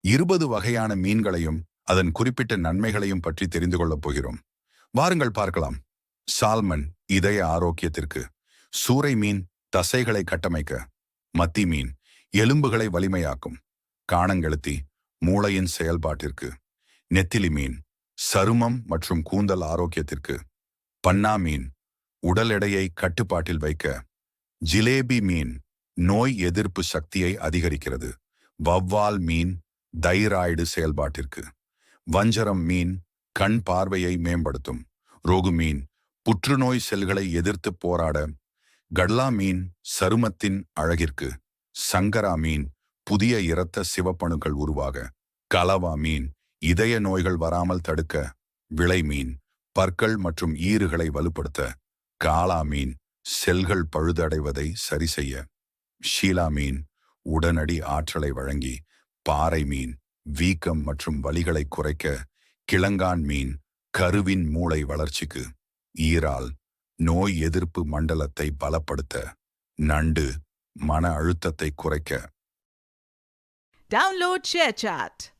20 வகையான மீன்களையும் அதன் குறிப்பிட்ட நன்மைகளையும் பற்றி தெரிந்து கொள்ளப் போகிறோம். வாருங்கள் பார்க்கலாம். சால்மன் இதய ஆரோக்கியத்திற்கு, சூறை மீன் தசைகளை கட்டமைக்க, மத்தி மீன் எலும்புகளை வலிமையாக்கும், காணங்கெளுத்தி மூளையின் செயல்பாட்டிற்கு, நெத்திலி மீன் சருமம் மற்றும் கூந்தல் ஆரோக்கியத்திற்கு, பன்னா மீன் உடல் எடையை கட்டுப்பாட்டில் வைக்க, ஜிலேபி மீன் நோய் எதிர்ப்பு சக்தியை அதிகரிக்கிறது, வவ்வால் மீன் தைராய்டு செயல்பாட்டிற்கு, வஞ்சரம் மீன் கண் பார்வையை மேம்படுத்தும், ரோகு மீன் புற்றுநோய் செல்களை எதிர்த்து போராட, கட்லா மீன் சருமத்தின் அழகிற்கு, சங்கரா மீன் புதிய இரத்த சிவப்பணுக்கள் உருவாக, கலவா மீன் இதய நோய்கள் வராமல் தடுக்க, விளை மீன் பற்கள் மற்றும் ஈறுகளை வலுப்படுத்த, காளா மீன் செல்கள் பழுதடைவதை சரி செய்ய, ஷீலா மீன் உடனடி ஆற்றலை வழங்கி, பாறை மீன் வீக்கம் மற்றும் வலிகளை குறைக்க, கிழங்கான் மீன் கருவின் மூளை வளர்ச்சிக்கு, ஈரால் நோய் எதிர்ப்பு மண்டலத்தை பலப்படுத்த, நண்டு மன அழுத்தத்தை குறைக்க. Download ShareChat.